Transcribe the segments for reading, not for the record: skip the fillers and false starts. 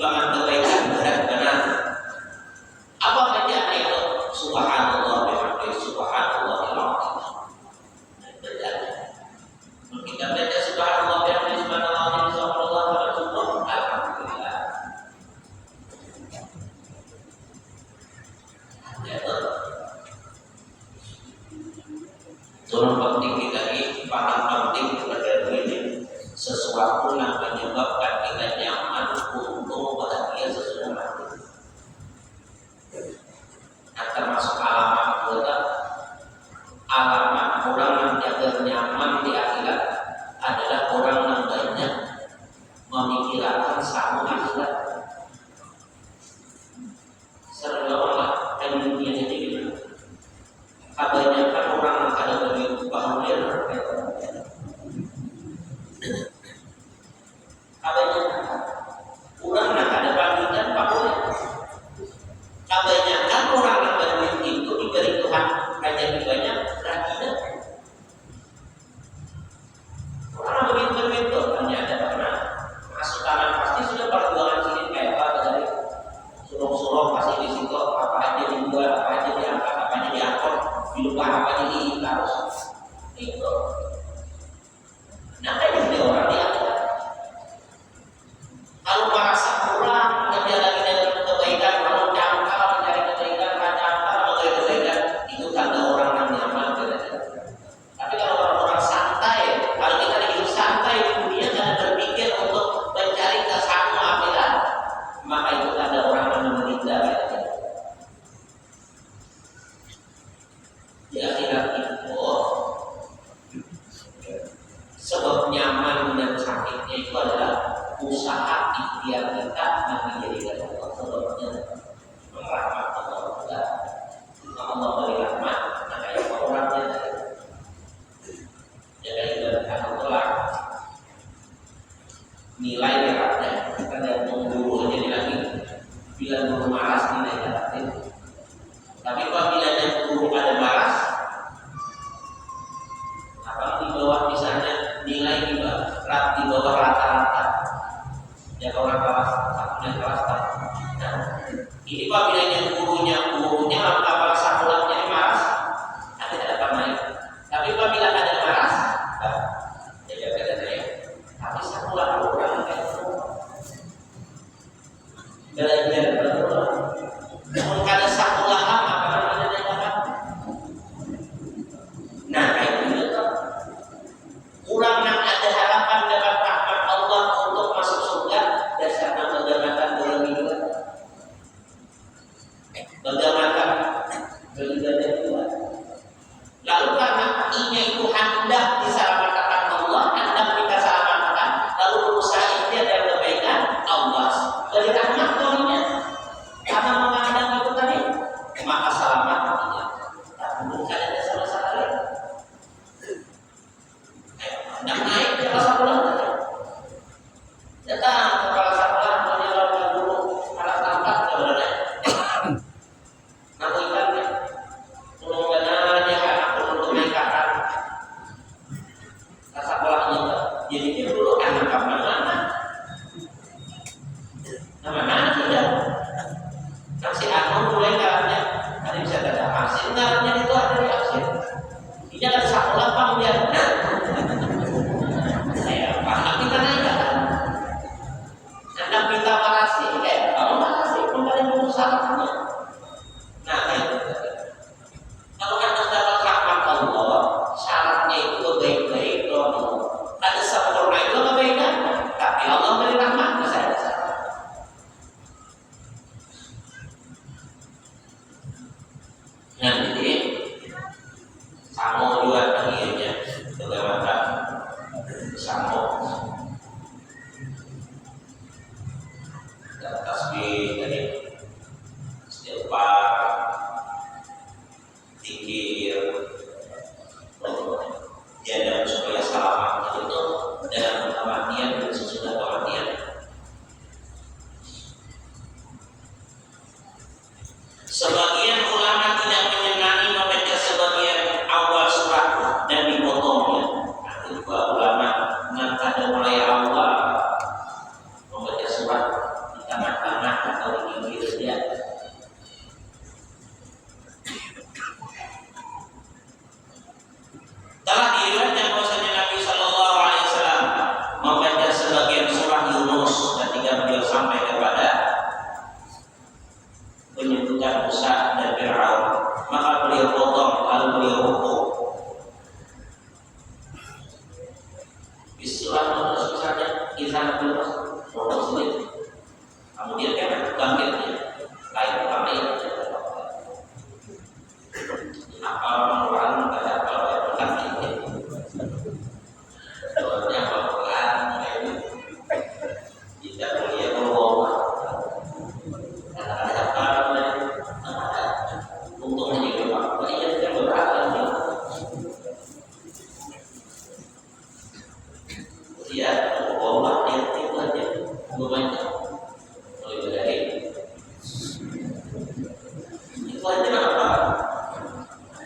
timbangan kebaikan berat benar. Apa bacaan itu? Subhanallah bihamdihi subhanallahil azim. Kita baca subhanallah bihamdihi subhanallahil azim subhanallah alhamdulillah. Turun penting kita ini, paham penting kepada ini sesuatu yang menyebabkan kita nyaman, untung, bahagia sesudah mati. Nah, termasuk alamat kita, alamat orang yang jaga nyaman di akhirat adalah orang yang banyak memikirkan sama akhirat. Seolah-olah dunia ini gimana? Kebanyakan orang yang ada begitu bahagia. Kebanyakan orang yang ada bangkitan bahagia. Kebanyakan orang yang berduit itu diberi Tuhan aja banyak rakyat. Orang yang begitu itu ternyata karena masuk tangan pasti sudah perjuangan sini kayak apa dari suruh-suruh pasti di situ apa aja dijual, apa aja diangkat, apa aja diangkut, dilupa apa aja harus itu. Nah, kayak orang dia kalau merasa kurang, dia lagi dengan kebaikan, kalau jangkau mencari kebaikan, jangkau mencari kebaikan, itu tanda orang yang nyaman. Tapi kalau orang-orang santai, kalau kita hidup santai di dunia jangan berpikir untuk mencari kesanmu akhirat, maka itu tanda orang yang meninggal. Di akhirat itu sebab nyaman dan sakitnya itu adalah usaha ikhtiar kita yang menjadikan Allah sebabnya rahmat Allah juga. Allah beri rahmat, maka itu orangnya jadi ibaratkan Allah nilai beratnya tergantung guru jadi lagi. Bila guru malas nilai beratnya, tapi apabila guru ada malas, apa di bawah misalnya nilai di bawah rata-rata. Ya orang kelas satu dan kelas 4. Nah, ini apabila gurunya apabila sakulatnya malas, tidak dapat naik. Tapi apabila ada malas, ya beda naik. Tapi sakulat orang kayak itu belajar betul. Kalau ada sakulat apa namanya dapat? Nah, kayak gitu. Kurang yang ada harapan dapat rahmat Allah untuk masuk surga dasarnya bagaimana dalam hidup, bagaimana beribadah juga. Lalu karena inya itu hendak diselamatkan Allah, hendak kita selamatkan, lalu berusaha ikhtiar dan kebaikan Allah beri rahmat darinya. Karena memandang itu tadi, maka selamat hatinya. Tapi bukan ada sama sekali. Nah, naik ke kelas sekolah tadi. Datang ke kelas sekolah menyalurkan guru alat tangkap sebenarnya. Namun ikannya, belum benar dia anak untuk naikkan. Kelas sekolahnya jadi dia dulu anak mana? Nama tidak. Nasi anak mulai kalanya, tadi bisa baca asin, kalanya itu ada di asin. Dia ada sekolah pang dia. Kita marasi, kalau marasi kembali mengusahakannya. Nah, kalau anda dapat rahmat Allah, syaratnya itu baik-baik doa. Ada sempurna itu kebaikan. sana dulu sulit. Kemudian kan bangkitnya lain apa yang apa orang ada apa bukan ini soalnya pelan ini tidak boleh ngomong ada apa untungnya juga pak ini yang beberapa dia ngomong dia itu aja banyak mulai dari itu aja apa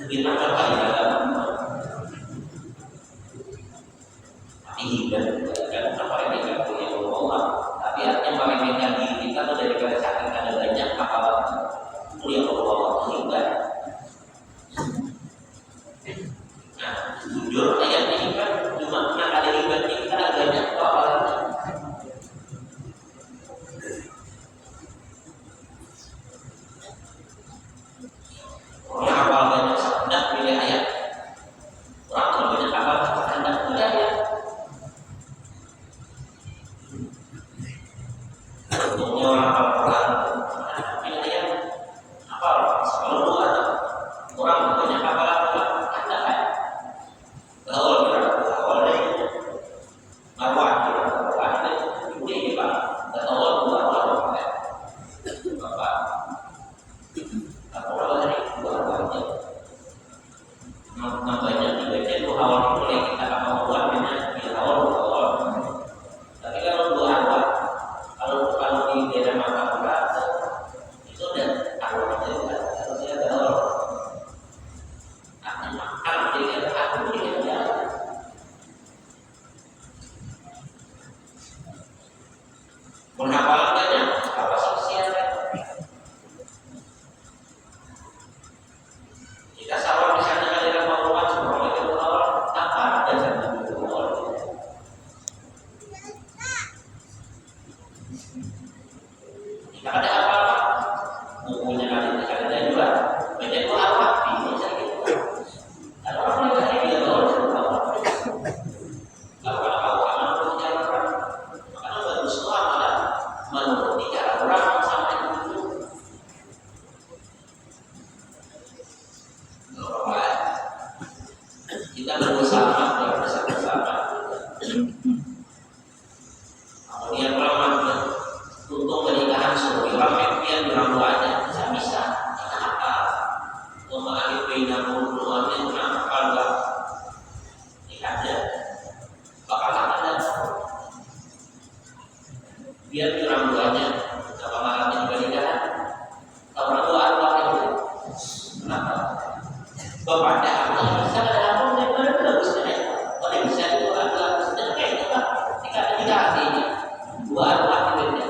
kita apa di dalam ibadah kan apa ini kan punya Allah tapi artinya meremehkan diri kita tuh daripada sakit ada banyak apalagi punya Allah ibadah. Nah jujur ayat ini kan cuma ada ibadah kita ada banyak apalagi orang hafal banyak hendak pilih ayat orang kalau banyak hafal hendak pilih ayat untungnya orang hafal Quran pilih ayat hafal selalu dua orang banyak hafal hendak ayat gaul gaul marwah ini pak dan Allah dua orang bapak nampaknya dibaca itu awal mulai kita akan membuatnya di awal. Tapi kalau dua awal, kalau di daerah Makassar itu udah awal itu harus ada awal. Akan makan dengan aku dengan dia. Menghafal banyak apa sosial. Kita sawah misalnya ada yang mau rumah sebelum itu awal apa ada jangan itu awal. Jika ada apa bukunya ada juga baca itu apa ini saja gitu. Ada orang yang ada dia awal awal. Kalau awal punya orang maka bagus semua ada menurut cara orang sama itu. Kita berusaha bersama-sama. Kemudian pengalaman untuk pernikahan suami orang impian orang tuanya bisa kenapa? Memahami pengalaman keluarnya kenapa enggak nikahnya bakalan ada biar orang tuanya apa malamnya juga nikahan orang tua itu kenapa? Bapaknya apa bisa ada apa yang bagus nih kalau bisa itu ada sedekah itu pak tidak artinya buat akhirnya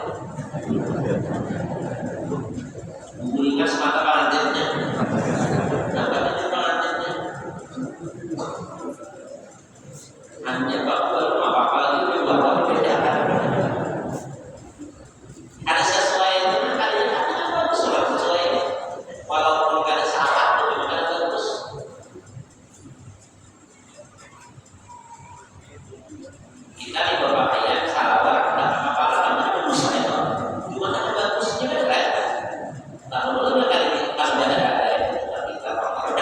mengingat semata pengantinnya apa itu pengantinnya hanya bapak apa lagi bapak beda ada sesuai itu kalian ada bagus sesuai walaupun ada salah itu memang ada bagus. Kita di beberapa ayat salah dan apa namanya dosa itu cuma ada bagusnya kan kan kalau boleh kali kita ada kita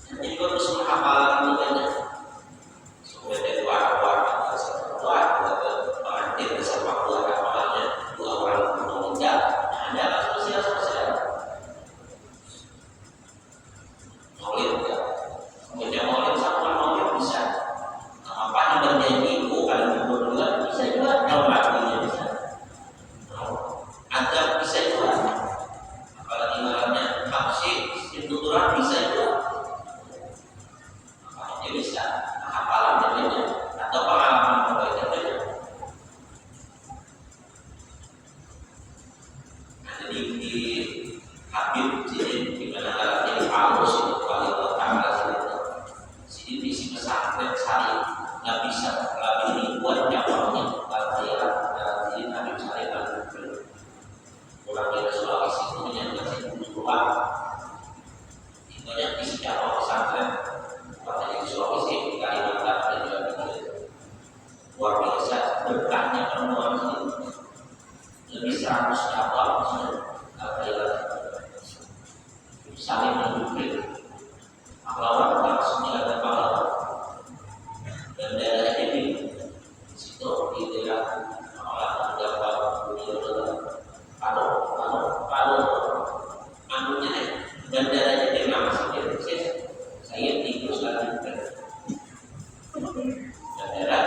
jadi bagus menghafalan itu banyak supaya dari dua pengantin bersama keluarga awalnya dua orang meninggal ada apa sosial maulid ya kemudian maulid sama maulid bisa apa yang berjanji kalian berdua bisa juga kalau artinya bisa agar bisa juga apalagi malamnya tafsir tuturan bisa juga apa bisa hafalan jadinya atau pengalaman berbeda banyak. Jadi di Habib di mana jadi Paulus itu kali pertama sini visi pesantren sari nggak bisa lebih ribuan cabangnya kalau dia jadi Habib sari pulang dari Sulawesi itu yang masih keluar banyak visi cabang pesantren pada di Sulawesi Kalimantan dan juga daerah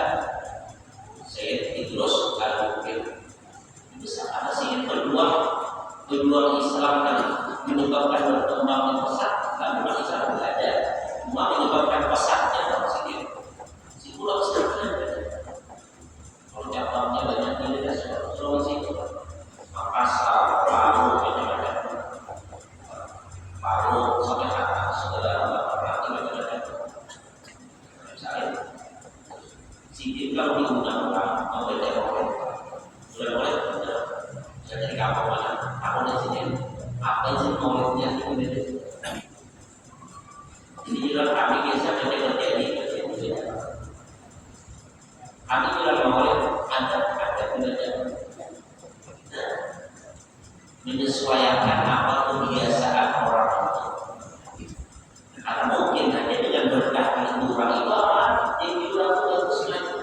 Sayyid Idrus Al-Mukmin. Bisa ada sih pejuang Islam dan menyebabkan berkembangnya pesat, dan memang Islam tidak ada, cuma menyebabkan pesatnya dalam sini. Si pulau sebenarnya, kalau cabangnya banyak di daerah Sulawesi, Makassar, macam-macam, Palu sampai atas, saudara berarti macam-macam. Misalnya, si kalau diundang-undang, mau berteroris, sudah boleh jadi kapal mana? Aku di sini, apa sih knowledge-nya itu? Jadi dalam kami biasa terjadi. Kami dalam knowledge ada menyesuaikan apa kebiasaan orang itu. Karena mungkin hanya dengan berkah liburan itu apa? Yang liburan itu bagus lagi.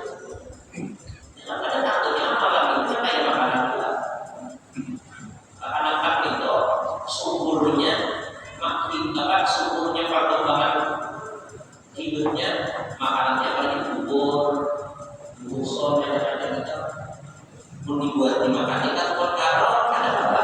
Jangan ada takutnya apa lagi? Itu kayak makanan juga. Makanan itu sumbernya sumbernya perkembangan hidupnya makanannya paling bubur, busol dan macam-macam itu. Mau dibuat dimakan itu kalau ada apa?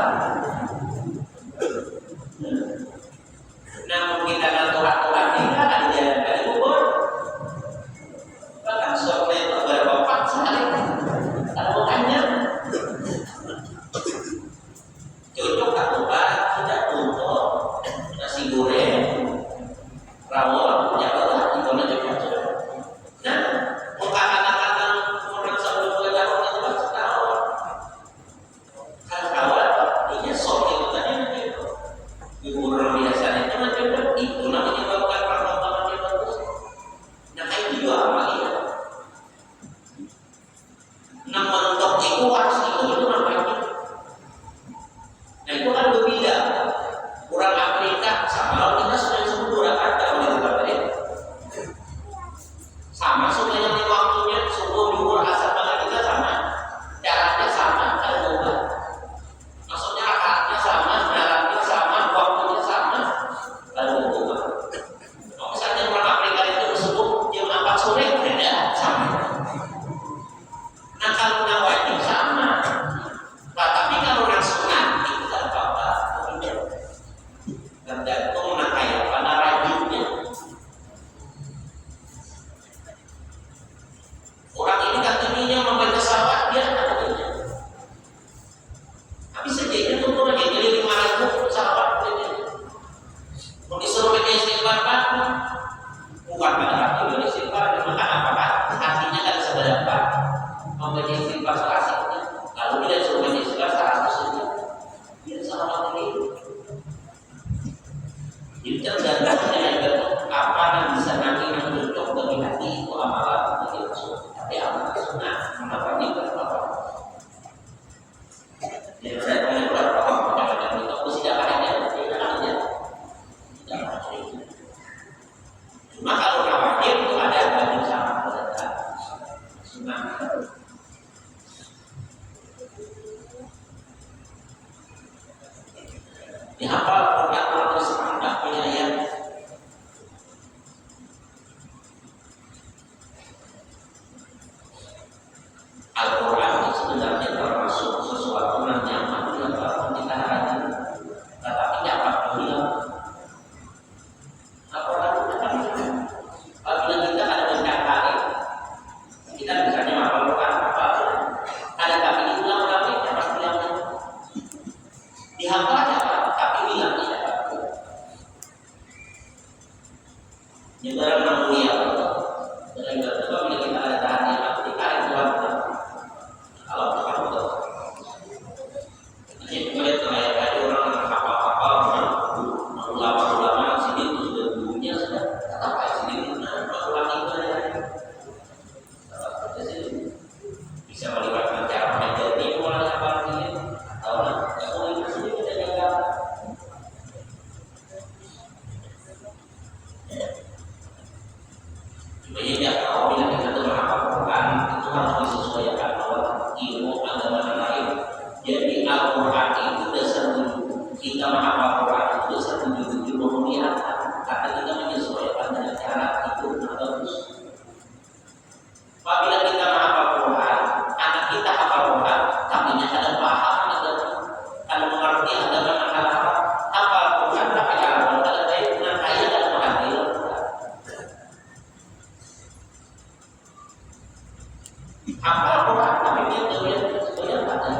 Hafal Quran tapi dia sebenarnya ada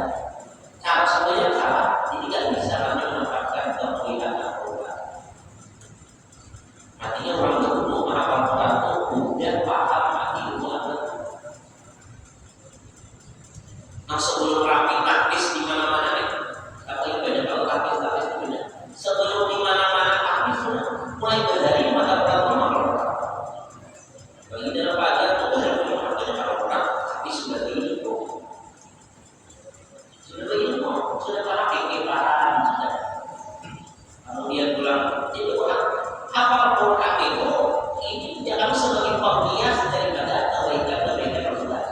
cara sebenarnya salah, jadi tidak bisa hanya menempatkan kemuliaan Al-Quran. Artinya orang dulu menghafal Quran itu dan paham ilmu agama. Nah sebelum rapi taktis di mana-mana nih, katanya banyak kalau taktis itu banyak. Sebelum di mana-mana taktis mulai dari mata pertama bagi dalam pelajar itu banyak orang tapi sudah ilmu, sudah para pikiran sudah. Kemudian pulang jadi orang hafal Quran itu ini jangan sebagai penghias daripada kebaikan Rasulullah.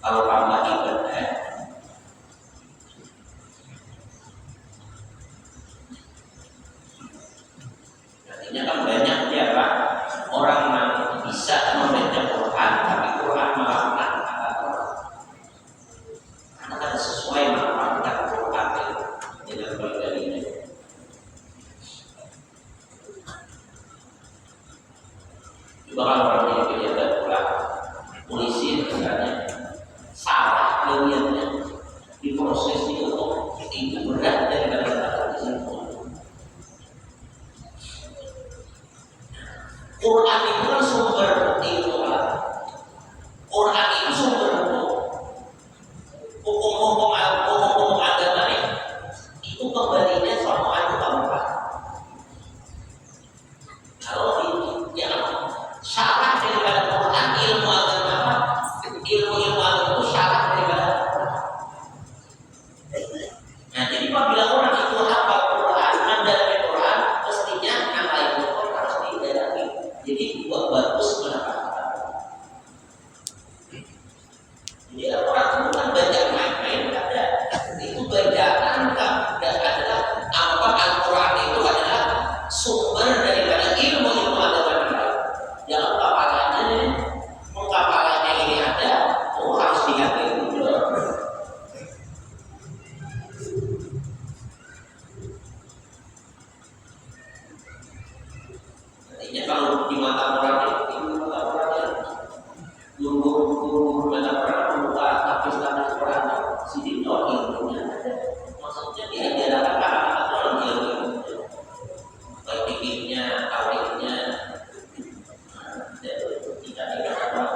Kalau tambah ibadah, artinya kan banyak ya Pak orang yang bisa membaca Quran tapi Quran malah kata-kata karena kan sesuai manfaat Quran dengan bagian ini. Juga kalau orang yang pejabat pulang polisi misalnya salah lihatnya di proses itu berat daripada kata-kata di sini. Quran itu kan sumber ilmu. Quran itu sumber hukum-hukum agama itu kembalinya sama itu apa? Kalau yang salah daripada Quran ilmu agama ilmu agama itu salah daripada Quran. Nah jadi apabila orang itu hafal Quran, mendalami Quran, mestinya yang lain itu harus didalami. Jadi buat bagus menafsirkan. Jadi orang itu bukan baca main-main, ada itu bacaan dan adalah apa Al-Quran itu adalah sumber daripada ilmu agama. Jangan kapalannya ini ada, harus diambil dulu. Artinya kalau di mata orang guru mata orang membuka tapis-tapis Quran sini ilmunya ada. Maksudnya diajarkan orang ilmu baik fikihnya, tauhidnya, tidak dikatakan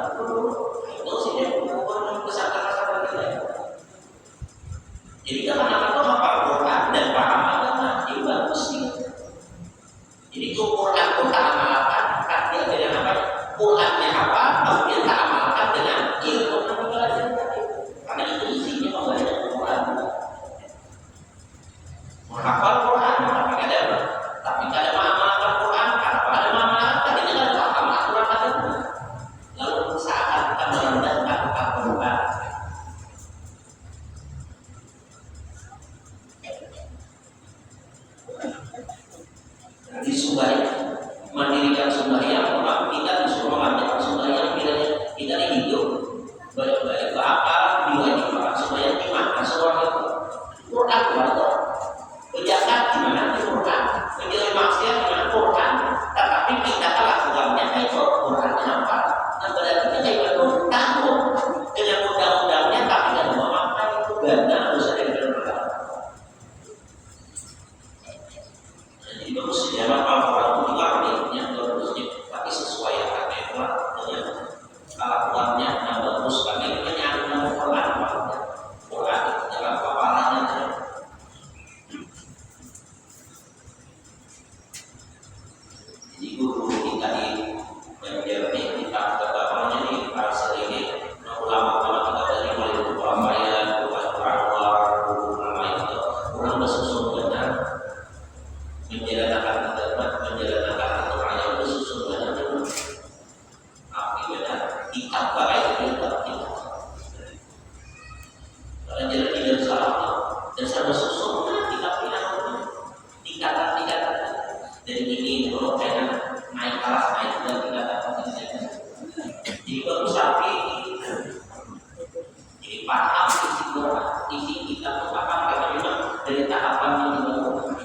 itu sih kesalahan kita. Jadi kalau anak itu hafal Quran dan paham agama itu bagus sih. Jadi itu Quran kita amalkan, dia dengan apa? Qurannya apa? Kemudian kita amalkan dengan ilmu yang kita pelajari. Karena itu isinya membaca Quran. Menghafal Quran, tapi ada apa? Tapi ada mengamalkan Quran, ada mengamalkan, ini kan paham aturan agama. Lalu saat kita merendahkan Al-Quran, di Subaya mendirikan Subaya, maka kita disuruh mengajarkan Subaya bila kita hidup baik-baik bakal diwajibkan supaya gimana seorang itu Quran atau berjalan gimana di Quran menjadi maksiat dengan Quran, tetapi kita lakukannya itu Qurannya apa? Nah berarti kita itu tahu dengan undang-undangnya tapi tidak memakai itu ganda dosa dari dalam. Jadi bagus dalam Al-Quran itu juga yang bagusnya, tapi sesuai dengan kelakuannya yang bagus. Kami ini menyambung dengan Quran itu dalam kepalanya. Jadi guru kita di menjadi kita katakannya di pasal ini ulama-ulama kita dari mulai ulama ya bukan ulama itu orang bersusun benar menjalankan aturan yang bersusun benar. Tapi benar kita pakai itu kita. Kalau jadi tidak salah dan sama susun kita punya tingkatan. Dari ini kalau pengen naik kelas naik dan tingkatan. Jadi baru sapi jadi paham isi kita paham karena memang dari tahapan yang dilakukan.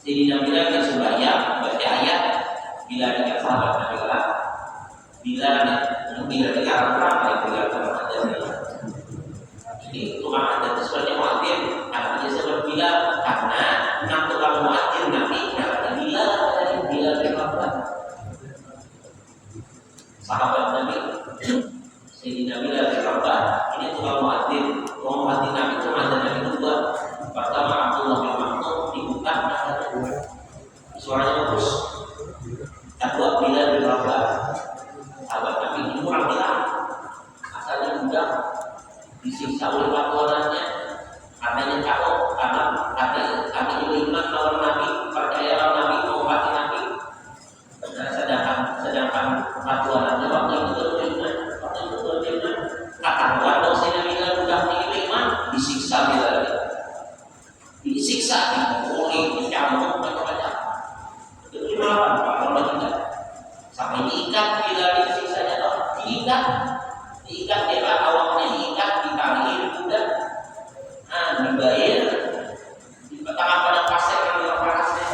Sayyidina Bilal yang sembahyang baca ayat bila dekat sahabat Nabi lah bila dilarang ramai bila ada. Jadi tukang adat sebenarnya muadzin artinya seperti bila karena enam tukang muadzin Nabi karena bila berapa sahabat Nabi Sayyidina Bilal berapa ini tukang muadzin Nabi itu ada Nabi kedua pertama Abdullah bin Maktum dibuka suaranya bagus kedua Bilal berapa sahabat Nabi ini kurang bilang asalnya mudah disiksa oleh patuanannya katanya cakap karena iman lawan Nabi percaya lawan Nabi mengobati Nabi sedangkan patuanannya waktu itu beriman kata wadah saya Bilal sudah iman disiksa Bilal disiksa dipukuli dicambuk macam-macam itu dimakan kalau tidak sampai diikat Bilal disiksanya diikat dia awalnya diikat ditali udah dibayar di tengah padang pasir yang berparasnya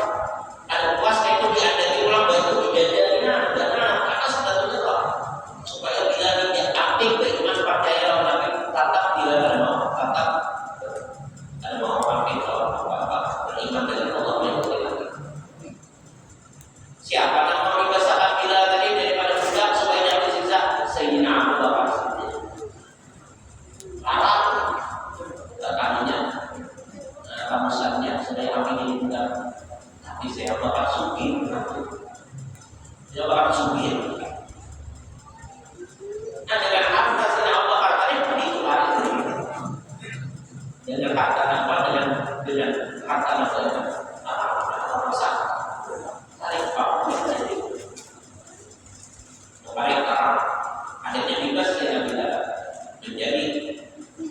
ada puas itu diadani ulang batu dijadikan karena sebetulnya kok supaya Bilal dia aktif beriman percaya lawan Nabi tetap Bilal ada mau pakai apa beriman dengan Allah yang lagi siapa yang mau dibesarkan Bilal tadi daripada budak supaya dia disiksa Sayyidina Abu Bakar kamusannya saya ambil di budak tapi saya bakal subir nah dengan harta saya bakal tadi begitu hari dengan harta apa dengan harta apa masak tarik pak mereka adanya bebas saya tidak menjadi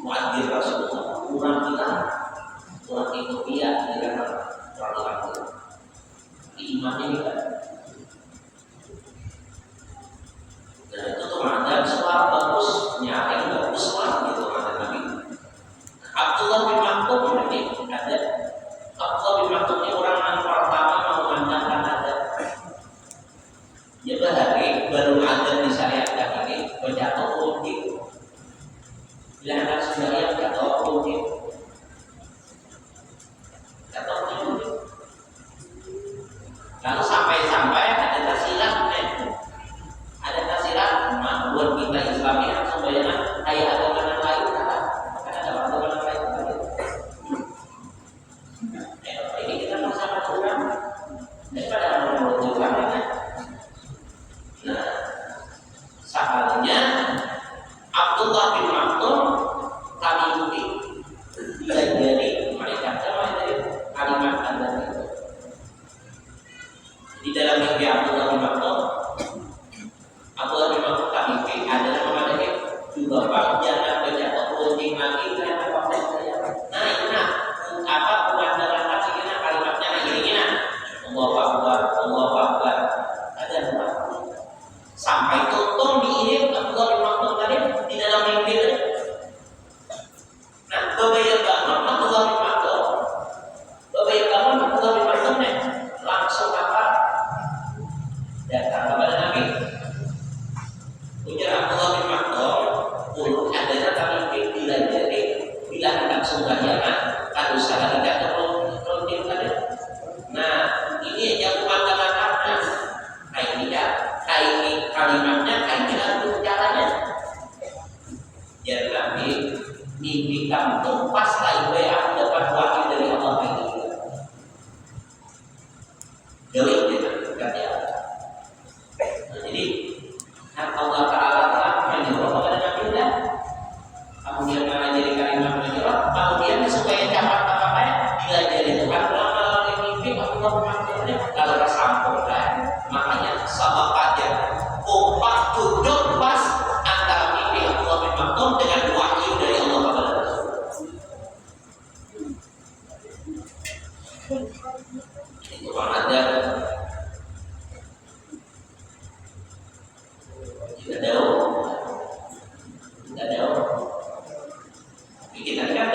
muadzin Rasulullah kurang kita orang Ethiopia dengan orang imannya kita. Nah itu komandan suara bagus, nyari bagus lah gitu komandan Nabi. Abdullah bin Maktum ini ada. Abdullah bin Maktum ini orang yang pertama mengumandangkan adat. Dia baru adat disyariatkan ini berjatuh politik. Bila anak sebenarnya berjatuh politik. Lalu sampai ada tasiran buat kita Islami langsung bayangkan kayak agama yang lain kan ada agama yang lain ini kita sama Tuhan daripada menurut Tuhan nah sahabatnya Abdullah bin Maktum kami ikuti jadi mereka dari kalimat anda di dalam mimpi Abdullah bin Maktum kami adalah memadai juga Pak jangan berjatuh penting lagi karena apa saya nah itu apa pemandangan kasihnya kalimatnya ini Allahu Akbar ada apa sampai tutung diirim Abdullah bin Maktum tadi di dalam mimpi tadi nah bebayar bangun Abdullah bin Maktum langsung apa datang kepada Nabi ujar Abdullah bin Maktum untuk adanya kami bila hendak sembahyang kan usaha tidak terlalu tadi nah ini yang pemandangan karena ini kalimatnya itu caranya jadi Nabi mimpi kamu pas lain aku dapat wahyu dari Allah ini Dewi kata jadi Allah Ta'ala telah menyuruh kepada Nabi Muhammad kemudian malah jadi kalimat menyuruh kemudian supaya dapat apa-apa bila jadi Tuhan lama mimpi Allah memanggilnya kalau tersampaikan makanya sama aja umpat duduk pas antara mimpi Allah bin Maktum dengan wahyu dari Allah kepada Rasul itu ada tidak ada bikin ada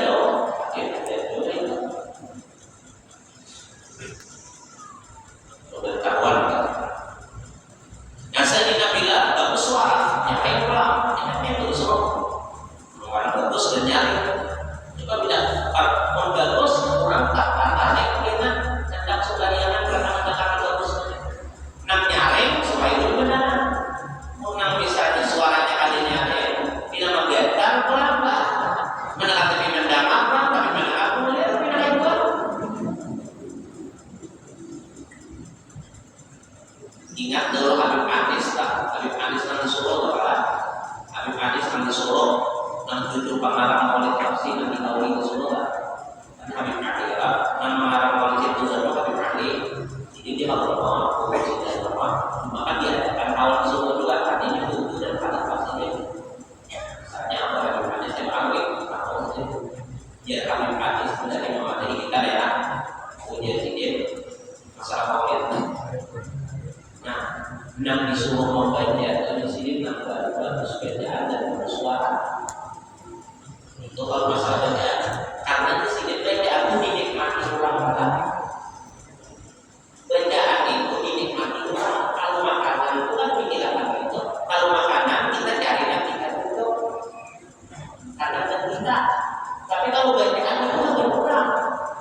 Ingat dulu Habib Anis lah, Habib Anis nang di Solo bakalan. Habib Anis nang di Solo, nang cucu pengarang Maulid Tafsir nang di Kauli di Solo lah. Habib Anis lah, nang mengarang Maulid itu sama Habib Anis. Jadi dia kalau mau presiden apa, maka dia akan awal di Solo juga tadinya cucu dan Habib Tafsir. Misalnya apa Habib Anis yang Kauli, tahun itu. Ya Habib Anis dari memateri kita ya, kemudian dia masalah Maulid. Nah, nang disuruh membaca di sini nang bagus bacaan dan bersuara. Itu kalau masalah bacaan, karena di sini bacaan itu dinikmati orang lain. Bacaan itu dinikmati orang. Kalau makanan itu kan pikiran itu. Kalau makanan kita cari nanti kan itu karena kita. Tapi kalau bacaan itu ada kurang,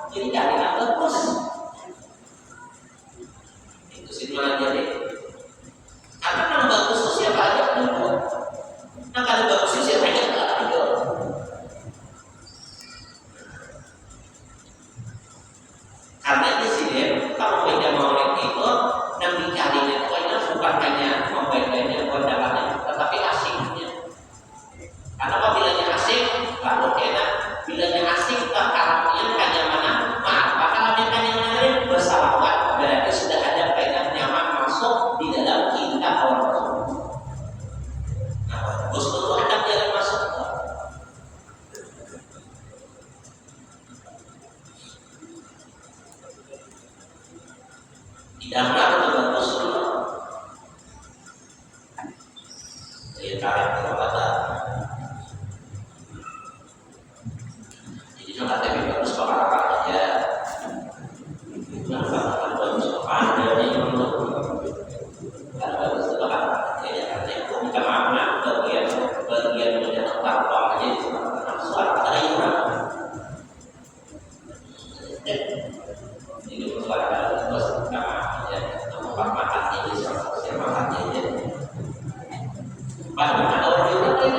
jadi cari yang bagus. Itu sih malah jadi. Karena yang bagus itu siapa aja itu. Nah kalau bagus itu siapa aja itu. Karena di sini kalau baca Maulid itu yang dicarinya pokoknya bukan hanya membacanya, kondangannya, tetapi asiknya. Karena apabila asik, lalu enak. Bilanya asik, karakternya kenyamanan, maka yang lain bersalawat berarti sudah ada kaitan nyaman masuk di dalam kita orang tersebut. Nah, bagus itu ada jalan masuk. Tidak pernah bagus itu. Jadi karakter kata. Jadi kalau tapi bagus apa aja. Nah, kalau bagus apa aja ini menurut. Kalau bagus itu apa aja karena itu minta maaf bagian mencetak tampang aja di sana. Suara ada yang kurang. Jadi suara terus sama ya tempat makan ini siapa makannya aja. Padahal ada orang yang lain.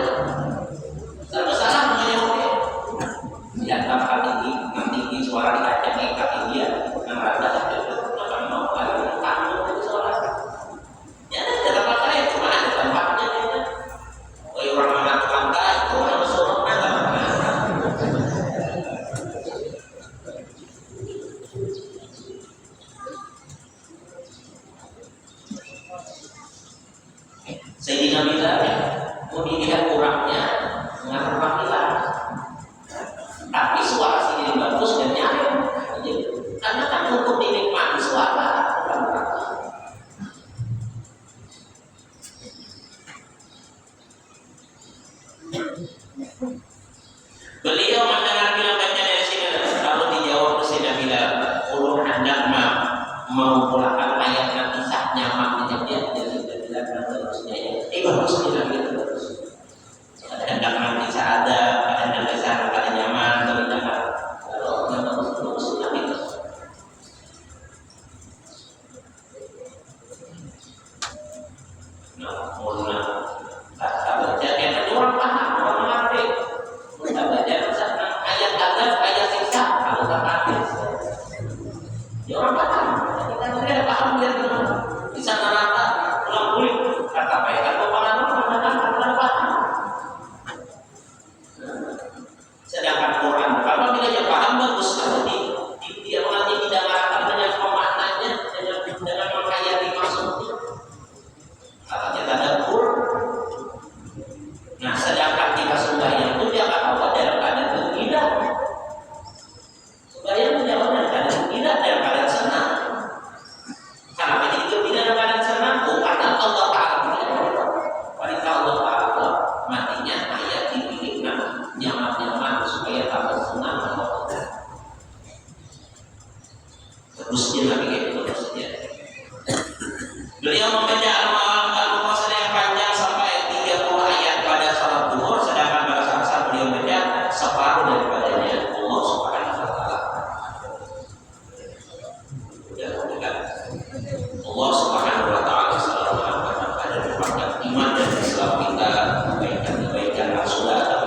Serba salah mengenai di antara tinggi suara dikacang kaki dia yang rata apa mau kali kamu itu suara ya ada tempat lain cuma ada tempatnya aja orang mana lantai itu harus suara mana Sayyidina Bilal mau dilihat kurangnya mengatur panggilan. Tapi suara sendiri bagus dan nyaman. Karena kan untuk dinikmati suara. Beliau mendengar Bilal baca dari sini lalu dijawab ke Sayyidina Bilal, "Ulun hendak mau pulangkan ayat yang kisah nyaman dia jadi Bilal terusnya. Bagus Sayyidina Bilal bagus. Ada hendak nanti ada hendak kisah ada nyaman tapi jangan kalau nggak bagus tapi nah mulai tak baca yang orang paham orang mengerti kita baca ayat ayat sisa kalau tak ngerti ya orang paham kita tidak paham dia bisa neraka ulang kulit kata baik atau paham paham. Sedangkan Quran kalau bila dia paham bagus kalau dia mengerti tidak mengatakan dengan pemaknanya dengan menghayati maksudnya kata kita dapur. Nah sedangkan kita sembahyang itu dia akan tahu dalam keadaan gembira. Sembahyang itu dalam keadaan gembira dalam keadaan senang. Kenapa jadi gembira dalam keadaan senang? Karena Allah Taala wanita Allah Taala matinya ayat dipilihkan nyaman supaya tambah senang Allah. Terusnya lagi kayak terusnya. Beliau membaca Al-Qasr yang panjang sampai 30 ayat pada salat zuhur, sedangkan pada saat asar beliau membaca separuh daripadanya. Allah Subhanahu wa taala. Allah Subhanahu wa taala selalu mengatakan ada iman dan Islam kita, kebaikan Rasulullah dan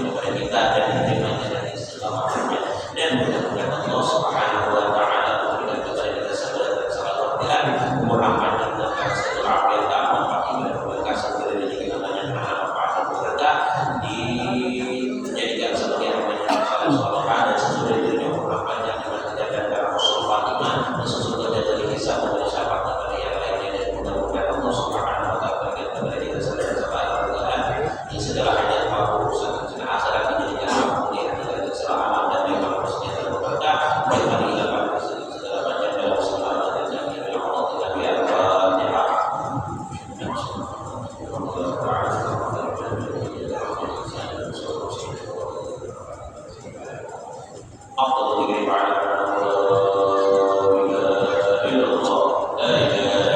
kepada kita dan diterimanya dari segala macamnya dan mudah-mudahan Allah Subhanahu wa taala memberikan kepada kita segala Muhammad dari